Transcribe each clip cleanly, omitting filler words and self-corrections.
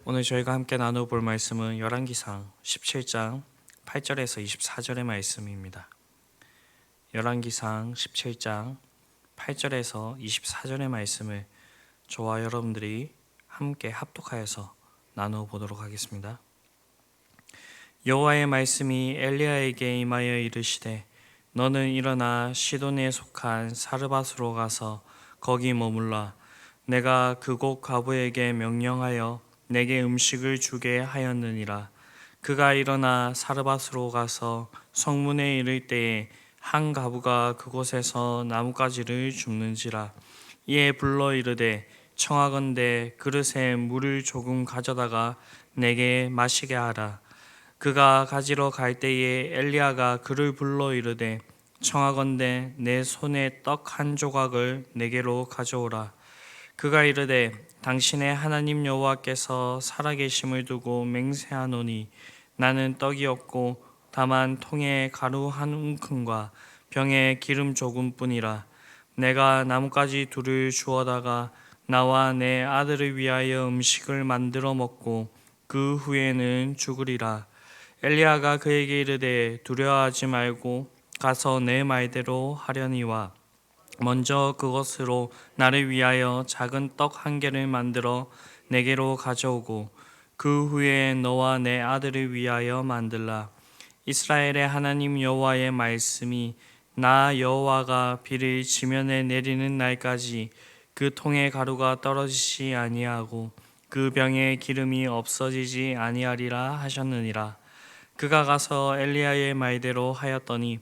오늘 저희가 함께 나눠볼 말씀은 열왕기상 17장 8절에서 24절의 말씀입니다. 열왕기상 17장 8절에서 24절의 말씀을 저와 여러분들이 함께 합독하여서 나누어 보도록 하겠습니다. 여호와의 말씀이 엘리야에게 임하여 이르시되 너는 일어나 시돈에 속한 사르밧으로 가서 거기 머물라. 내가 그곳 과부에게 명령하여 내게 음식을 주게 하였느니라. 그가 일어나 사르밧으로 가서 성문에 이를 때에 한 과부가 그곳에서 나뭇가지를 줍는지라. 이에 불러 이르되 청하건대 그릇에 물을 조금 가져다가 내게 마시게 하라. 그가 가지러 갈 때에 엘리야가 그를 불러 이르되 청하건대 내 손에 떡 한 조각을 내게로 가져오라. 그가 이르되 당신의 하나님 여호와께서 살아계심을 두고 맹세하노니 나는 떡이 없고 다만 통에 가루 한 움큼과 병에 기름 조금뿐이라. 내가 나뭇가지 둘을 주워다가 나와 내 아들을 위하여 음식을 만들어 먹고 그 후에는 죽으리라. 엘리야가 그에게 이르되 두려워하지 말고 가서 내 말대로 하려니와 먼저 그것으로 나를 위하여 작은 떡 한 개를 만들어 내게로 가져오고 그 후에 너와 내 아들을 위하여 만들라. 이스라엘의 하나님 여호와의 말씀이 나 여호와가 비를 지면에 내리는 날까지 그 통의 가루가 떨어지지 아니하고 그 병에 기름이 없어지지 아니하리라 하셨느니라. 그가 가서 엘리야의 말대로 하였더니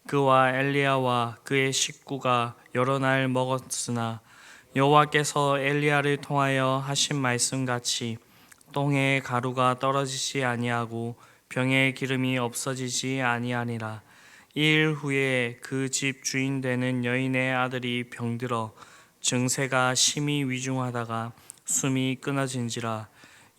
그와 엘리야와 그의 식구가 여러 날 먹었으나 여호와께서 엘리야를 통하여 하신 말씀같이 통에 가루가 떨어지지 아니하고 병에 기름이 없어지지 아니하니라. 이 일 후에 그 집 주인 되는 여인의 아들이 병들어 증세가 심히 위중하다가 숨이 끊어진지라.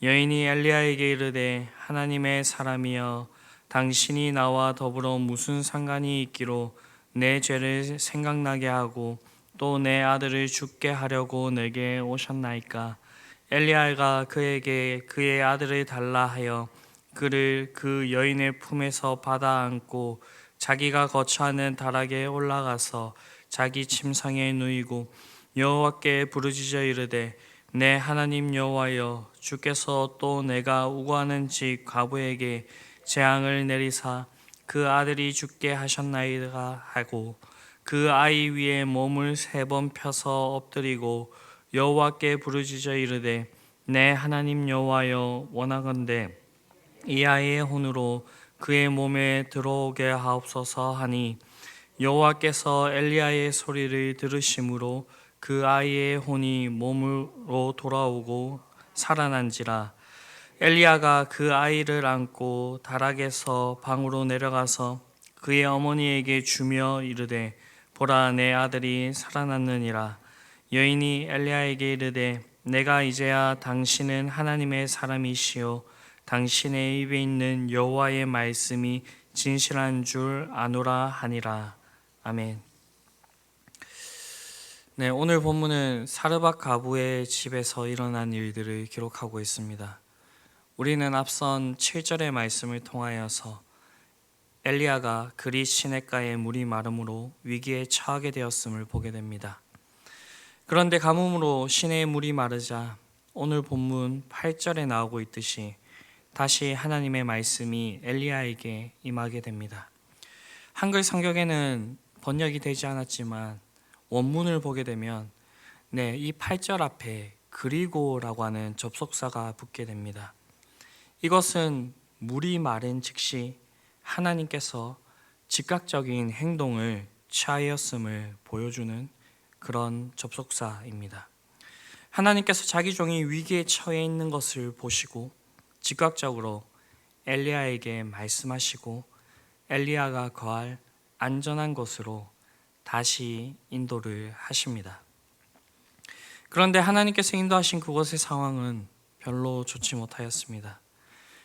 여인이 엘리야에게 이르되 하나님의 사람이여 당신이 나와 더불어 무슨 상관이 있기로 내 죄를 생각나게 하고 또 내 아들을 죽게 하려고 내게 오셨나이까. 엘리야가 그에게 그의 아들을 달라 하여 그를 그 여인의 품에서 받아 안고 자기가 거처하는 다락에 올라가서 자기 침상에 누이고 여호와께 부르짖어 이르되 내 하나님 여호와여 주께서 또 내가 우고하는 집 과부에게 재앙을 내리사 그 아들이 죽게 하셨나이다 하고 그 아이 위에 몸을 3번 펴서 엎드리고 여호와께 부르짖어 이르되 내 하나님 여호와여 원하건대 이 아이의 혼으로 그의 몸에 들어오게 하옵소서 하니 여호와께서 엘리야의 소리를 들으심으로 그 아이의 혼이 몸으로 돌아오고 살아난지라. 엘리야가 그 아이를 안고 다락에서 방으로 내려가서 그의 어머니에게 주며 이르되 보라 내 아들이 살아났느니라. 여인이 엘리야에게 이르되 내가 이제야 당신은 하나님의 사람이시요 당신의 입에 있는 여호와의 말씀이 진실한 줄 아노라 하니라. 아멘. 네, 오늘 본문은 사르밧 과부의 집에서 일어난 일들을 기록하고 있습니다. 우리는 앞선 7절의 말씀을 통하여서 엘리야가 그릿 시냇가에 물이 마름으로 위기에 처하게 되었음을 보게 됩니다. 그런데 가뭄으로 시내의 물이 마르자 오늘 본문 8절에 나오고 있듯이 다시 하나님의 말씀이 엘리야에게 임하게 됩니다. 한글 성경에는 번역이 되지 않았지만 원문을 보게 되면 이 8절 앞에 그리고라고 하는 접속사가 붙게 됩니다. 이것은 물이 마른 즉시 하나님께서 즉각적인 행동을 취하였음을 보여주는 그런 접속사입니다. 하나님께서 자기 종이 위기에 처해 있는 것을 보시고 즉각적으로 엘리야에게 말씀하시고 엘리야가 거할 안전한 곳으로 다시 인도를 하십니다. 그런데 하나님께서 인도하신 그곳의 상황은 별로 좋지 못하였습니다.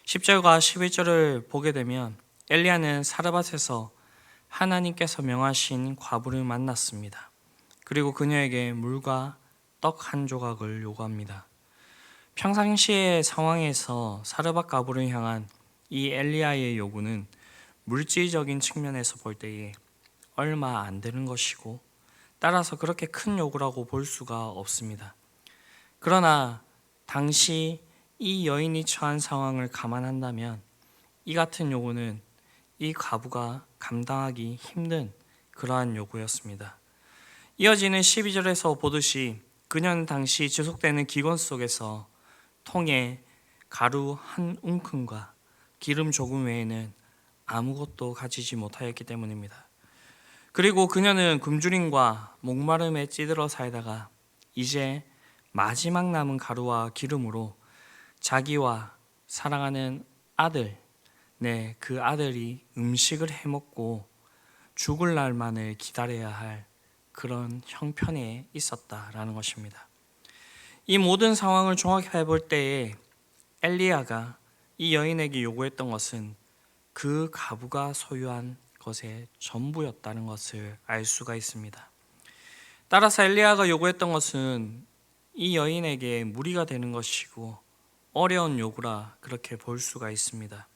10절과 11절을 보게 되면 엘리야는 사르밧에서 하나님께서 명하신 과부를 만났습니다. 그리고 그녀에게 물과 떡 한 조각을 요구합니다. 평상시의 상황에서 사르밧 가부를 향한 이 엘리야의 요구는 물질적인 측면에서 볼 때에 얼마 안 되는 것이고, 따라서 그렇게 큰 요구라고 볼 수가 없습니다. 그러나 당시 이 여인이 처한 상황을 감안한다면 이 같은 요구는 이 과부가 감당하기 힘든 그러한 요구였습니다. 이어지는 12절에서 보듯이 그녀는 당시 지속되는 기근 속에서 통에 가루 한 움큼과 기름 조금 외에는 아무것도 가지지 못하였기 때문입니다. 그리고 그녀는 굶주림과 목마름에 찌들어 살다가 이제 마지막 남은 가루와 기름으로 자기와 사랑하는 아들, 그 아들이 음식을 해먹고 죽을 날만을 기다려야 할 그런 형편에 있었다라는 것입니다. 이 모든 상황을 종합해 볼 때에 엘리야가 이 여인에게 요구했던 것은 그 과부가 소유한 것의 전부였다는 것을 알 수가 있습니다. 따라서 엘리야가 요구했던 것은 이 여인에게 무리가 되는 것이고 어려운 요구라 그렇게 볼 수가 있습니다.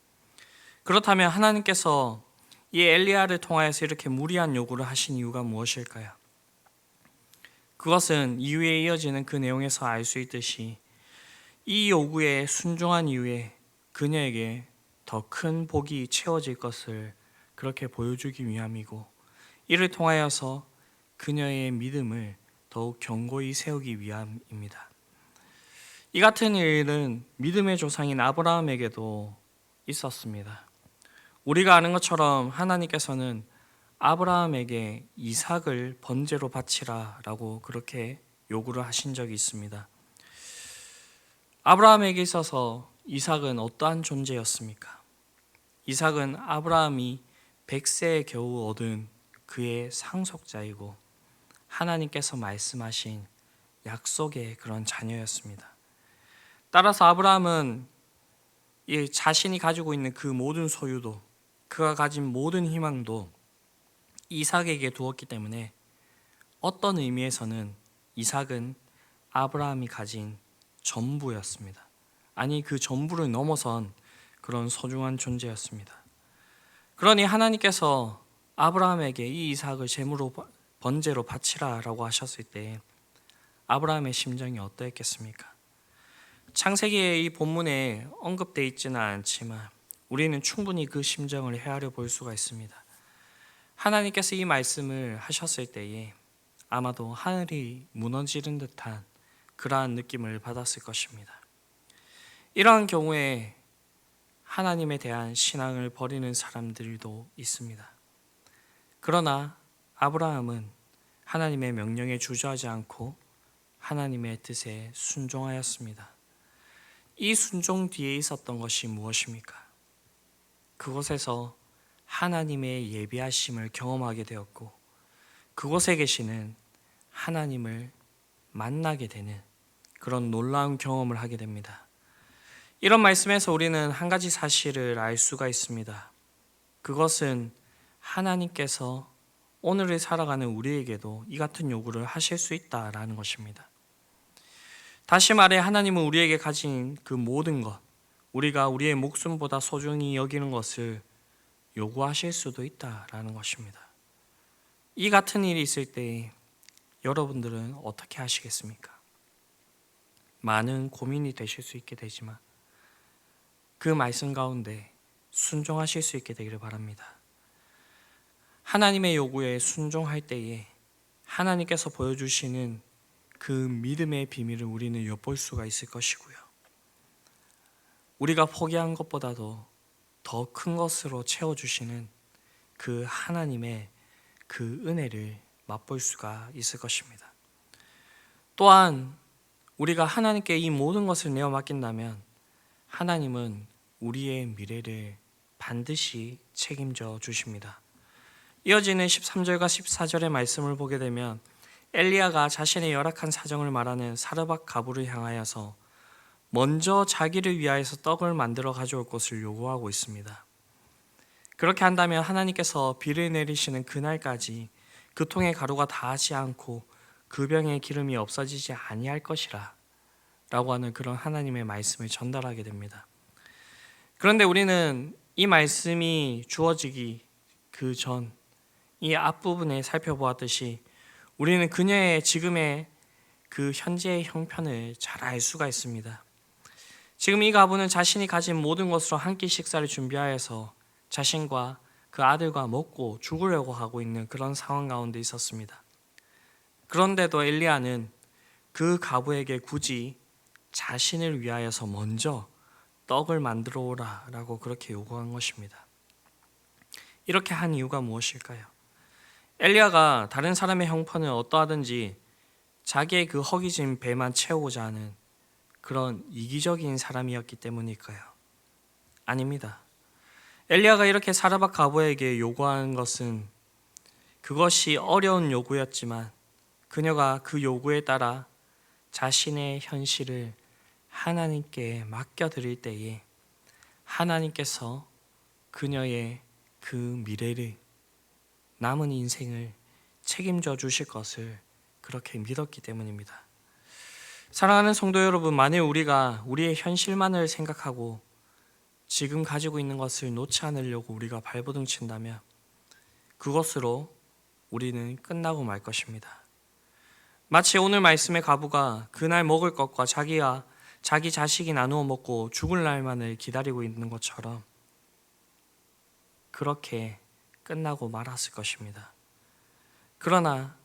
그렇다면 하나님께서 이 엘리야를 통하여서 이렇게 무리한 요구를 하신 이유가 무엇일까요? 그것은 이후에 이어지는 그 내용에서 알 수 있듯이 이 요구에 순종한 이후에 그녀에게 더 큰 복이 채워질 것을 그렇게 보여주기 위함이고, 이를 통하여서 그녀의 믿음을 더욱 견고히 세우기 위함입니다. 이 같은 일은 믿음의 조상인 아브라함에게도 있었습니다. 우리가 아는 것처럼 하나님께서는 아브라함에게 이삭을 번제로 바치라 라고 그렇게 요구를 하신 적이 있습니다. 아브라함에게 있어서 이삭은 어떠한 존재였습니까? 이삭은 아브라함이 100세에 겨우 얻은 그의 상속자이고 하나님께서 말씀하신 약속의 그런 자녀였습니다. 따라서 아브라함은 자신이 가지고 있는 그 모든 소유도, 그가 가진 모든 희망도 이삭에게 두었기 때문에 어떤 의미에서는 이삭은 아브라함이 가진 전부였습니다. 아니, 그 전부를 넘어선 그런 소중한 존재였습니다. 그러니 하나님께서 아브라함에게 이 이삭을 제물로 번제로 바치라라고 하셨을 때 아브라함의 심정이 어떠했겠습니까? 창세기의 이 본문에 언급되어 있지는 않지만 우리는 충분히 그 심정을 헤아려 볼 수가 있습니다. 하나님께서 이 말씀을 하셨을 때에 아마도 하늘이 무너지는 듯한 그러한 느낌을 받았을 것입니다. 이러한 경우에 하나님에 대한 신앙을 버리는 사람들도 있습니다. 그러나 아브라함은 하나님의 명령에 주저하지 않고 하나님의 뜻에 순종하였습니다. 이 순종 뒤에 있었던 것이 무엇입니까? 그곳에서 하나님의 예비하심을 경험하게 되었고 그곳에 계시는 하나님을 만나게 되는 그런 놀라운 경험을 하게 됩니다. 이런 말씀에서 우리는 한 가지 사실을 알 수가 있습니다. 그것은 하나님께서 오늘을 살아가는 우리에게도 이 같은 요구를 하실 수 있다라는 것입니다. 다시 말해 하나님은 우리에게 가진 그 모든 것, 우리가 우리의 목숨보다 소중히 여기는 것을 요구하실 수도 있다라는 것입니다. 이 같은 일이 있을 때 여러분들은 어떻게 하시겠습니까? 많은 고민이 되실 수 있게 되지만 그 말씀 가운데 순종하실 수 있게 되기를 바랍니다. 하나님의 요구에 순종할 때에 하나님께서 보여주시는 그 믿음의 비밀을 우리는 엿볼 수가 있을 것이고요. 우리가 포기한 것보다도 더 큰 것으로 채워주시는 그 하나님의 그 은혜를 맛볼 수가 있을 것입니다. 또한 우리가 하나님께 이 모든 것을 내어 맡긴다면 하나님은 우리의 미래를 반드시 책임져 주십니다. 이어지는 13절과 14절의 말씀을 보게 되면 엘리야가 자신의 열악한 사정을 말하는 사르밧 가부를 향하여서 먼저 자기를 위하여서 떡을 만들어 가져올 것을 요구하고 있습니다. 그렇게 한다면 하나님께서 비를 내리시는 그날까지 그 통의 가루가 다하지 않고 그 병의 기름이 없어지지 아니할 것이라 라고 하는 그런 하나님의 말씀을 전달하게 됩니다. 그런데 우리는 이 말씀이 주어지기 그 전 이 앞부분에 살펴보았듯이 우리는 그녀의 지금의 그 현재의 형편을 잘 알 수가 있습니다. 지금 이 가부는 자신이 가진 모든 것으로 한 끼 식사를 준비하여서 자신과 그 아들과 먹고 죽으려고 하고 있는 그런 상황 가운데 있었습니다. 그런데도 엘리야는 그 가부에게 굳이 자신을 위하여서 먼저 떡을 만들어 오라 라고 그렇게 요구한 것입니다. 이렇게 한 이유가 무엇일까요? 엘리야가 다른 사람의 형편을 어떠하든지 자기의 그 허기진 배만 채우고자 하는 그런 이기적인 사람이었기 때문일까요? 아닙니다. 엘리야가 이렇게 사르밧 가부에게 요구한 것은 그것이 어려운 요구였지만 그녀가 그 요구에 따라 자신의 현실을 하나님께 맡겨드릴 때에 하나님께서 그녀의 그 미래를, 남은 인생을 책임져 주실 것을 그렇게 믿었기 때문입니다. 사랑하는 성도 여러분, 만일 우리가 우리의 현실만을 생각하고 지금 가지고 있는 것을 놓지 않으려고 우리가 발버둥 친다면 그것으로 우리는 끝나고 말 것입니다. 마치 오늘 말씀의 가부가 그날 먹을 것과 자기와 자기 자식이 나누어 먹고 죽을 날만을 기다리고 있는 것처럼 그렇게 끝나고 말았을 것입니다. 그러나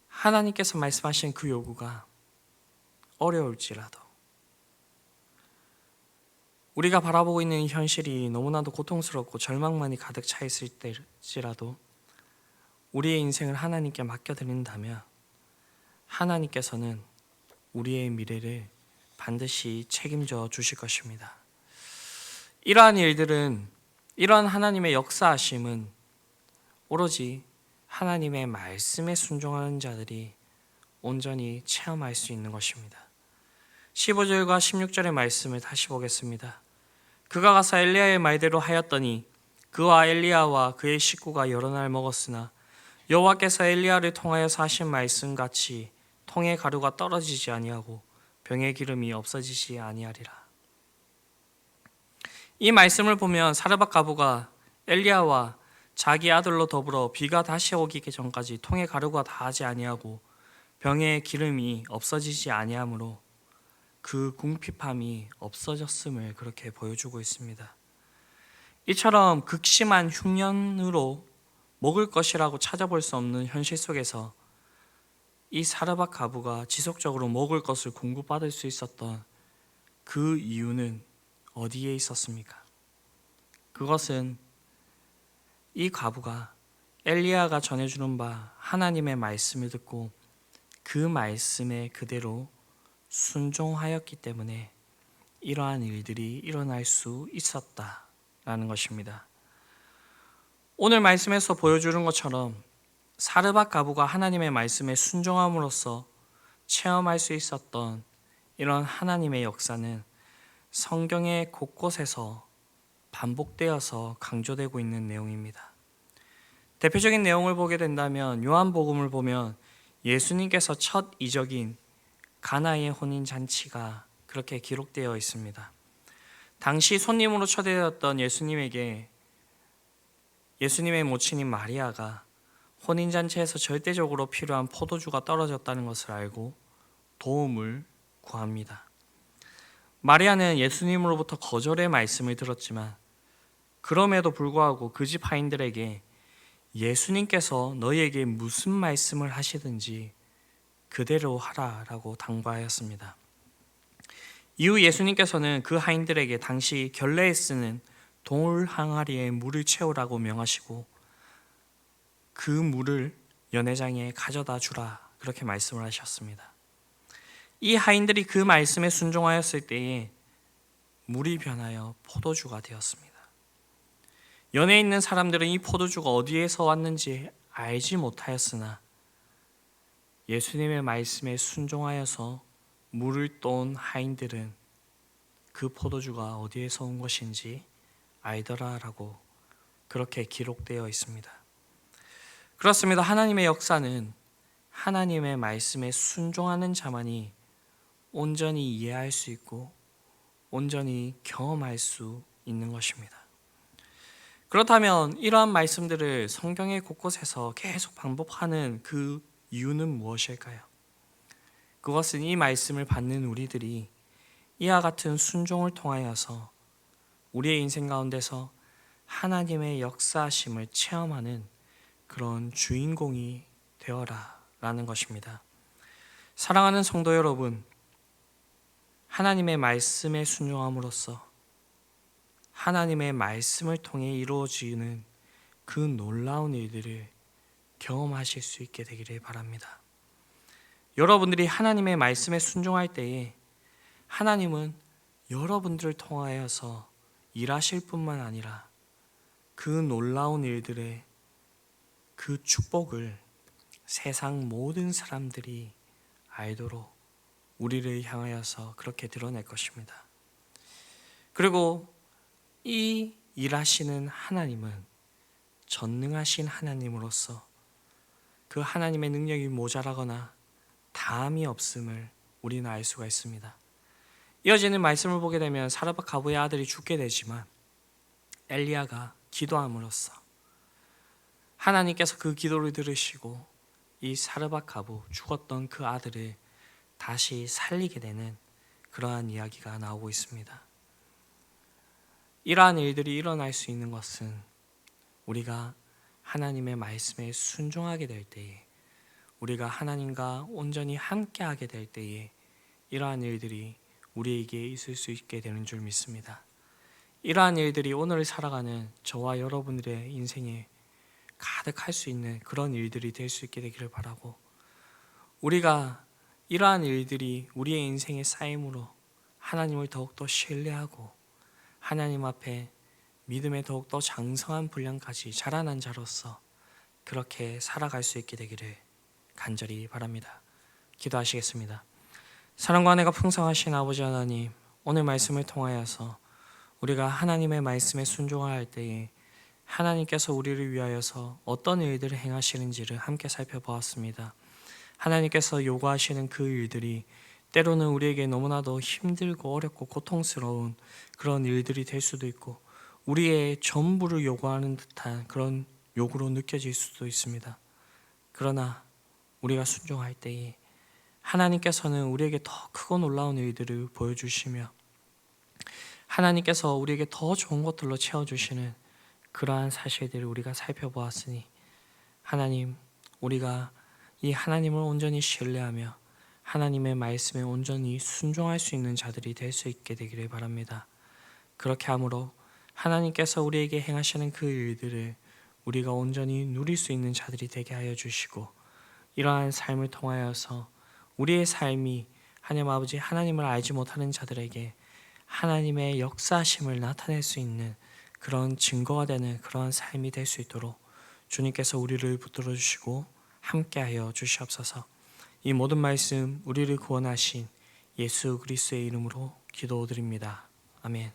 하나님께서 말씀하신 그 요구가 어려울지라도 우리가 바라보고 있는 현실이 너무나도 고통스럽고 절망만이 가득 차 있을 때지라도 우리의 인생을 하나님께 맡겨드린다면 하나님께서는 우리의 미래를 반드시 책임져 주실 것입니다. 이러한 일들은, 이러한 하나님의 역사하심은 오로지 하나님의 말씀에 순종하는 자들이 온전히 체험할 수 있는 것입니다. 15절과 16절의 말씀을 다시 보겠습니다. 그가 가서 엘리야의 말대로 하였더니 그와 엘리야와 그의 식구가 여러 날 먹었으나 여호와께서 엘리야를 통하여서 하신 말씀같이 통의 가루가 떨어지지 아니하고 병의 기름이 없어지지 아니하리라. 이 말씀을 보면 사르밧 가부가 엘리야와 자기 아들로 더불어 비가 다시 오기 전까지 통의 가루가 다하지 아니하고 병의 기름이 없어지지 아니하므로 그 궁핍함이 없어졌음을 그렇게 보여주고 있습니다. 이처럼 극심한 흉년으로 먹을 것이라고 찾아볼 수 없는 현실 속에서 이 사르밧 가부가 지속적으로 먹을 것을 공급받을 수 있었던 그 이유는 어디에 있었습니까? 그것은 이 가부가 엘리야가 전해주는 바 하나님의 말씀을 듣고 그 말씀에 그대로 순종하였기 때문에 이러한 일들이 일어날 수 있었다라는 것입니다. 오늘 말씀에서 보여주는 것처럼 사르밧 가부가 하나님의 말씀에 순종함으로써 체험할 수 있었던 이런 하나님의 역사는 성경의 곳곳에서 반복되어서 강조되고 있는 내용입니다. 대표적인 내용을 보게 된다면 요한복음을 보면 예수님께서 첫 이적인 가나의 혼인잔치가 그렇게 기록되어 있습니다. 당시 손님으로 초대되었던 예수님에게 예수님의 모친인 마리아가 혼인잔치에서 절대적으로 필요한 포도주가 떨어졌다는 것을 알고 도움을 구합니다. 마리아는 예수님으로부터 거절의 말씀을 들었지만 그럼에도 불구하고 그 집 하인들에게 예수님께서 너희에게 무슨 말씀을 하시든지 그대로 하라라고 당부하였습니다. 이후 예수님께서는 그 하인들에게 당시 결례에 쓰는 돌 항아리에 물을 채우라고 명하시고 그 물을 연회장에 가져다 주라 그렇게 말씀을 하셨습니다. 이 하인들이 그 말씀에 순종하였을 때에 물이 변하여 포도주가 되었습니다. 연회에 있는 사람들은 이 포도주가 어디에서 왔는지 알지 못하였으나 예수님의 말씀에 순종하여서 물을 떠온 하인들은 그 포도주가 어디에서 온 것인지 알더라라고 그렇게 기록되어 있습니다. 그렇습니다. 하나님의 역사는 하나님의 말씀에 순종하는 자만이 온전히 이해할 수 있고 온전히 경험할 수 있는 것입니다. 그렇다면 이러한 말씀들을 성경의 곳곳에서 계속 반복하는 그 이유는 무엇일까요? 그것은 이 말씀을 받는 우리들이 이와 같은 순종을 통하여서 우리의 인생 가운데서 하나님의 역사하심을 체험하는 그런 주인공이 되어라 라는 것입니다. 사랑하는 성도 여러분, 하나님의 말씀에 순종함으로써 하나님의 말씀을 통해 이루어지는 그 놀라운 일들을 경험하실 수 있게 되기를 바랍니다. 여러분들이 하나님의 말씀에 순종할 때에 하나님은 여러분들을 통하여서 일하실 뿐만 아니라 그 놀라운 일들의 그 축복을 세상 모든 사람들이 알도록 우리를 향하여서 그렇게 드러낼 것입니다. 그리고 이 일하시는 하나님은 전능하신 하나님으로서 그 하나님의 능력이 모자라거나 다함이 없음을 우리는 알 수가 있습니다. 이어지는 말씀을 보게 되면 사르밧 가부의 아들이 죽게 되지만 엘리야가 기도함으로써 하나님께서 그 기도를 들으시고 이 사르밧 가부 죽었던 그 아들을 다시 살리게 되는 그러한 이야기가 나오고 있습니다. 이러한 일들이 일어날 수 있는 것은 우리가 하나님의 말씀에 순종하게 될 때에, 우리가 하나님과 온전히 함께하게 될 때에 이러한 일들이 우리에게 있을 수 있게 되는 줄 믿습니다. 이러한 일들이 오늘 살아가는 저와 여러분들의 인생에 가득할 수 있는 그런 일들이 될 수 있게 되기를 바라고, 우리가 이러한 일들이 우리의 인생에 쌓임으로 하나님을 더욱더 신뢰하고 하나님 앞에 믿음에 더욱더 장성한 분량까지 자라난 자로서 그렇게 살아갈 수 있게 되기를 간절히 바랍니다. 기도하시겠습니다. 사랑과 은혜가 풍성하신 아버지 하나님, 오늘 말씀을 통하여서 우리가 하나님의 말씀에 순종할 때에 하나님께서 우리를 위하여서 어떤 일들을 행하시는지를 함께 살펴보았습니다. 하나님께서 요구하시는 그 일들이 때로는 우리에게 너무나도 힘들고 어렵고 고통스러운 그런 일들이 될 수도 있고, 우리의 전부를 요구하는 듯한 그런 요구로 느껴질 수도 있습니다. 그러나 우리가 순종할 때에 하나님께서는 우리에게 더 크고 놀라운 일들을 보여주시며 하나님께서 우리에게 더 좋은 것들로 채워주시는 그러한 사실들을 우리가 살펴보았으니, 하나님, 우리가 이 하나님을 온전히 신뢰하며 하나님의 말씀에 온전히 순종할 수 있는 자들이 될 수 있게 되기를 바랍니다. 그렇게 함으로 하나님께서 우리에게 행하시는 그 일들을 우리가 온전히 누릴 수 있는 자들이 되게 하여 주시고, 이러한 삶을 통하여서 우리의 삶이 하나님 아버지 하나님을 알지 못하는 자들에게 하나님의 역사심을 나타낼 수 있는 그런 증거가 되는 그러한 삶이 될 수 있도록 주님께서 우리를 붙들어 주시고 함께하여 주시옵소서. 이 모든 말씀 우리를 구원하신 예수 그리스도의 이름으로 기도드립니다. 아멘.